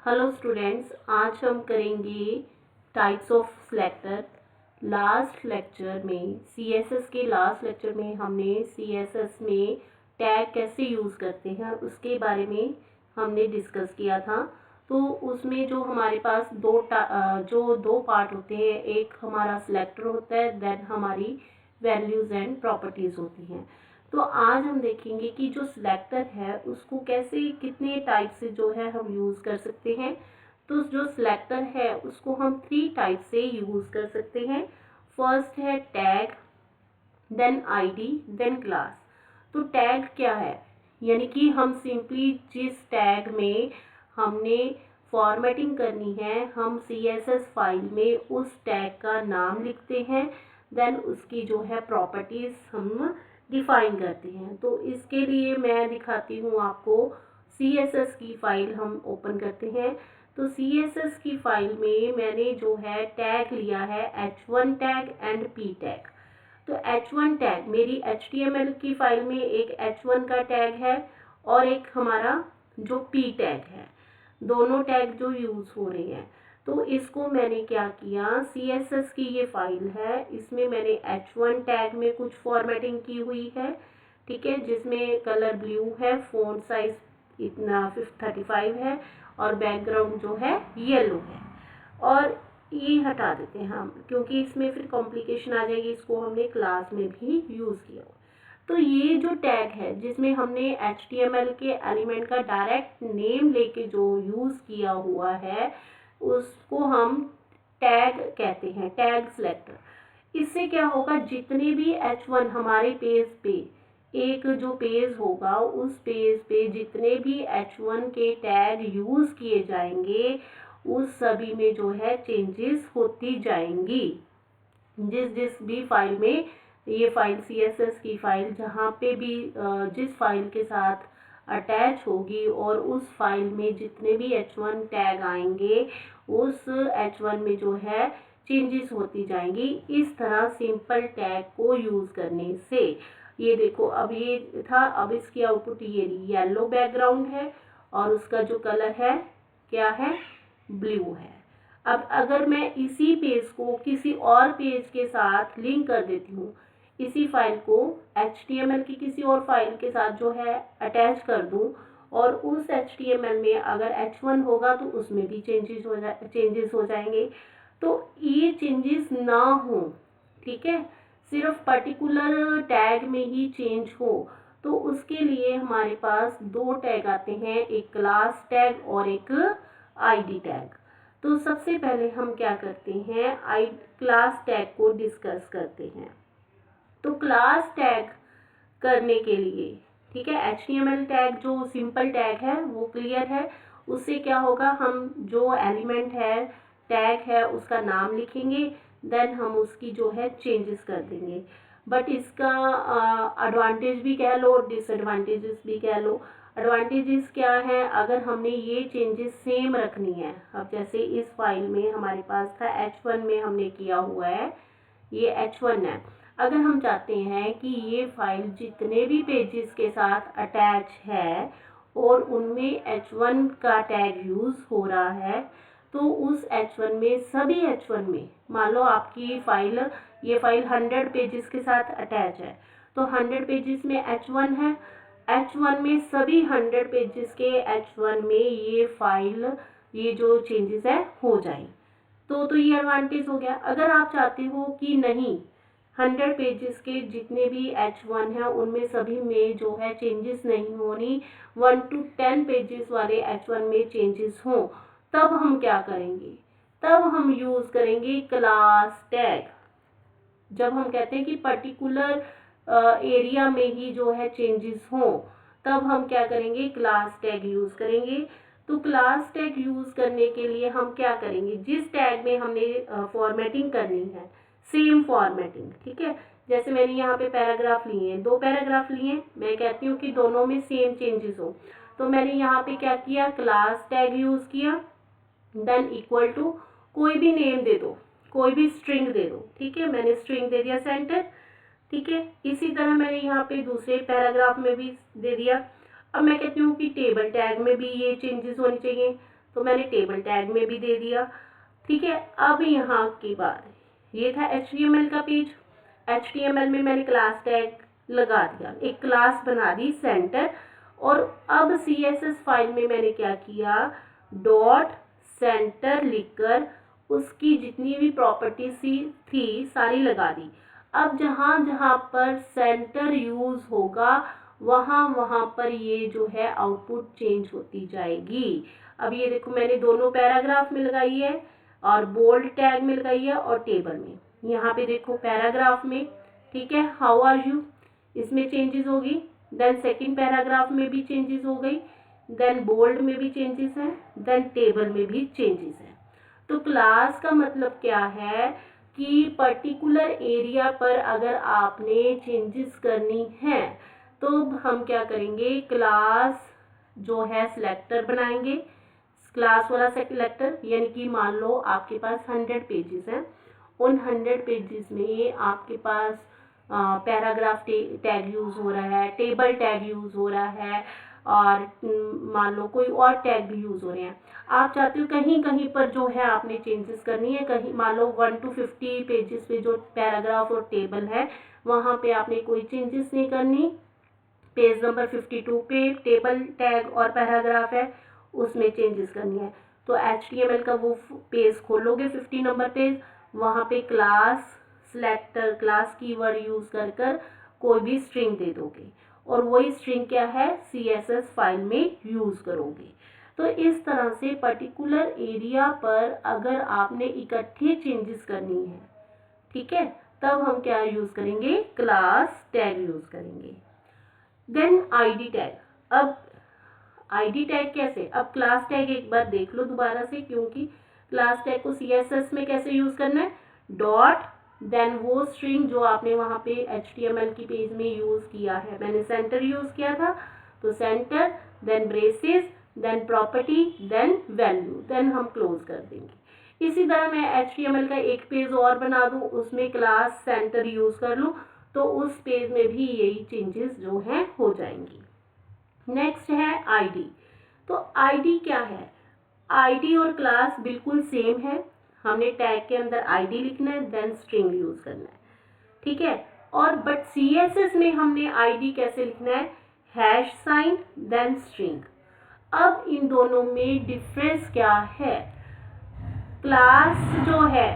Hello students, आज हम करेंगे types of selector. Last lecture में सीएसएस के लास्ट लेक्चर में हमने सीएसएस में टैग कैसे यूज़ करते हैं उसके बारे में हमने डिस्कस किया था। तो उसमें जो हमारे पास दो पार्ट होते हैं, एक हमारा सिलेक्टर होता है, देन हमारी वैल्यूज़ एंड प्रॉपर्टीज़ होती हैं। तो आज हम देखेंगे कि जो सिलेक्टर है उसको कैसे कितने टाइप से जो है हम यूज़ कर सकते हैं। तो जो सिलेक्टर है उसको हम 3 टाइप से यूज़ कर सकते हैं। फर्स्ट है tag, then ID, then class. तो टैग क्या है, यानी कि हम सिंपली जिस टैग में हमने फॉर्मेटिंग करनी है, हम सीएसएस फाइल में उस टैग का नाम लिखते हैं, देन उसकी जो है प्रॉपर्टीज़ हम डिफाइन करते हैं। तो इसके लिए मैं दिखाती हूँ आपको। सीएसएस की फाइल हम ओपन करते हैं। तो सीएसएस की फाइल में मैंने जो है टैग लिया है h1 tag and p tag. तो h1 टैग मेरी HTML की फाइल में एक h1 का टैग है और एक हमारा जो p टैग है, दोनों टैग जो यूज़ हो रहे हैं। तो इसको मैंने क्या किया, CSS की ये फाइल है, इसमें मैंने h1 टैग में कुछ फॉर्मेटिंग की हुई है, ठीक है, जिसमें कलर ब्लू है, फ़ॉन्ट साइज इतना 35 है और बैकग्राउंड जो है येलो है। और ये हटा देते हैं हम, क्योंकि इसमें फिर कॉम्प्लिकेशन आ जाएगी, इसको हमने क्लास में भी यूज़ किया। तो ये जो टैग है जिसमें हमने HTML के एलिमेंट का डायरेक्ट नेम लेके जो यूज़ किया हुआ है उसको हम टैग कहते हैं, टैग सिलेक्टर। इससे क्या होगा, जितने भी h1 हमारे पेज पे, एक जो पेज होगा उस पेज पे जितने भी h1 के टैग यूज़ किए जाएंगे उस सभी में जो है चेंजेस होती जाएंगी। जिस जिस भी फाइल में, ये फाइल सीएसएस की फाइल जहाँ पे भी जिस फाइल के साथ अटैच होगी और उस फाइल में जितने भी h1 टैग आएंगे उस h1 में जो है चेंजेस होती जाएंगी। इस तरह सिंपल टैग को यूज़ करने से, ये देखो अब ये था, अब इसकी आउटपुट ये येलो बैकग्राउंड है और उसका जो कलर है क्या है, ब्लू है। अब अगर मैं इसी पेज को किसी और पेज के साथ लिंक कर देती हूँ, इसी फाइल को HTML की किसी और फाइल के साथ जो है अटैच कर दूँ और उस HTML में अगर h1 होगा तो उसमें भी चेंजेस हो जाएंगे। तो ये चेंजेस ना हो, ठीक है, सिर्फ पर्टिकुलर टैग में ही चेंज हो, तो उसके लिए हमारे पास दो टैग आते हैं, एक क्लास टैग और एक आईडी टैग। तो सबसे पहले हम क्या करते हैं, क्लास टैग को डिस्कस करते हैं। तो क्लास टैग करने के लिए, ठीक है, HTML टैग जो सिंपल टैग है वो क्लियर है, उससे क्या होगा, हम जो एलिमेंट है टैग है उसका नाम लिखेंगे, देन हम उसकी जो है चेंजेस कर देंगे। बट इसका एडवांटेज भी कह लो और डिसएडवांटेजेस भी कह लो। एडवांटेजेस क्या है, अगर हमने ये चेंजेस सेम रखनी है, अब जैसे इस फाइल में हमारे पास था h1 में हमने किया हुआ है, ये h1 है। अगर हम चाहते हैं कि ये फाइल जितने भी पेजेस के साथ अटैच है और उनमें h1 का टैग यूज़ हो रहा है, तो उस h1 में सभी h1 में, मान लो आपकी फाइल, ये फाइल 100 पेजेस के साथ अटैच है, तो 100 पेजेस में h1 है, h1 में सभी 100 पेजेस के h1 में ये फाइल, ये जो चेंजेस है हो जाए। तो ये एडवांटेज हो गया। अगर आप चाहते हो कि नहीं, 100 पेजेस के जितने भी h1 है उनमें सभी में जो है चेंजेस नहीं होनी, 1 to 10 पेजेस वाले h1 में चेंजेस हों, तब हम क्या करेंगे, तब हम यूज़ करेंगे क्लास टैग। जब हम कहते हैं कि पर्टिकुलर एरिया में ही जो है चेंजेस हों, तब हम क्या करेंगे, क्लास टैग यूज़ करेंगे। तो क्लास टैग यूज़ करने के लिए हम क्या करेंगे, जिस टैग में हमने फॉर्मेटिंग करनी है, सेम फॉर्मेटिंग, ठीक है, जैसे मैंने यहाँ पे पैराग्राफ लिए हैं, 2 पैराग्राफ लिए, मैं कहती हूँ कि दोनों में सेम चेंजेस हो, तो मैंने यहाँ पे क्या किया, क्लास टैग यूज़ किया, देन इक्वल टू कोई भी नेम दे दो, कोई भी स्ट्रिंग दे दो, ठीक है, मैंने स्ट्रिंग दे दिया सेंटर, ठीक है। इसी तरह मैंने यहाँ पे दूसरे पैराग्राफ में भी दे दिया। अब मैं कहती हूँ कि टेबल टैग में भी ये चेंजेस होने चाहिए, तो मैंने टेबल टैग में भी दे दिया। ठीक है, अब यहाँ के बाद ये था HTML का पेज। HTML में मैंने क्लास टैग लगा दिया, एक क्लास बना दी सेंटर। और अब CSS फाइल में मैंने क्या किया, डॉट सेंटर लिखकर उसकी जितनी भी प्रॉपर्टीज थी सारी लगा दी। अब जहाँ जहाँ पर सेंटर यूज होगा वहाँ वहाँ पर ये जो है आउटपुट चेंज होती जाएगी। अब ये देखो मैंने दोनों पैराग्राफ में लगाई है और बोल्ड टैग में लगाई है और टेबल में। यहाँ पे देखो पैराग्राफ में, ठीक है, हाउ आर यू, इसमें चेंजेस होगी। देन सेकंड पैराग्राफ में भी चेंजेस हो गई, देन बोल्ड में भी चेंजेस हैं, देन टेबल में भी चेंजेस हैं। तो क्लास का मतलब क्या है कि पर्टिकुलर एरिया पर अगर आपने चेंजेस करनी है तो हम क्या करेंगे, क्लास जो है सिलेक्टर बनाएंगे, क्लास वाला सिलेक्टर। यानी कि मान लो आपके पास 100 पेजेस हैं, उन 100 पेजेस में आपके पास पैराग्राफ टैग यूज हो रहा है, टेबल टैग यूज हो रहा है, और मान लो कोई और टैग भी यूज हो रहे हैं। आप चाहते हो कहीं कहीं पर जो है आपने चेंजेस करनी है, कहीं मान लो 1 to 50 पेजेस पे जो पैराग्राफ और टेबल है वहां पे आपने कोई चेंजेस नहीं करनी। पेज नंबर 52 पे टेबल टैग और पैराग्राफ है, उसमें चेंजेस करनी है। तो HTML का वो पेज खोलोगे 50 नंबर पेज, वहां पे class selector class keyword use कर कर कोई भी स्ट्रिंग दे दोगे और वही स्ट्रिंग क्या है, CSS फाइल में यूज करोगे। तो इस तरह से पर्टिकुलर एरिया पर अगर आपने इकट्ठे चेंजेस करनी है, ठीक है, तब हम क्या यूज करेंगे, क्लास टैग यूज करेंगे। Then ID tag. अब ID टैग कैसे, अब क्लास टैग एक बार देख लो दोबारा से, क्योंकि क्लास टैग को CSS में कैसे यूज करना है, डॉट देन वो स्ट्रिंग जो आपने वहां पे HTML की पेज में यूज किया है, मैंने सेंटर यूज किया था, तो centre, then braces, then property, then value, then हम क्लोज कर देंगे। इसी तरह मैं HTML का एक पेज और बना दूं, उसमें क्लास सेंटर यूज कर लूं, तो उस पेज में भी यही चेंजेस जो हैं हो जाएंगी। नेक्स्ट है ID। तो ID क्या है, ID और क्लास बिल्कुल सेम है, हमने टैग के अंदर ID लिखना है, देन स्ट्रिंग यूज करना है, ठीक है। और बट CSS में हमने ID कैसे लिखना है, हैश साइन देन स्ट्रिंग। अब इन दोनों में डिफरेंस क्या है, क्लास जो है,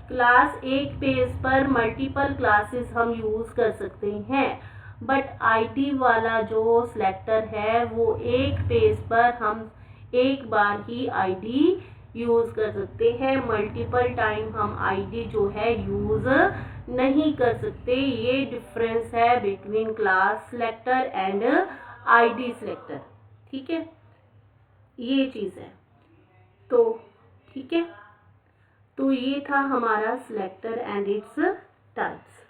क्लास एक पेज पर मल्टीपल क्लासेस हम यूज कर सकते हैं, बट ID वाला जो सिलेक्टर है वो एक पेज पर हम एक बार ही ID यूज कर सकते हैं, मल्टीपल टाइम हम ID जो है यूज नहीं कर सकते। ये डिफरेंस है between class selector and ID selector, ठीक है, ये चीज है। तो ठीक है, तो ये था हमारा सिलेक्टर एंड इट्स टाइप्स।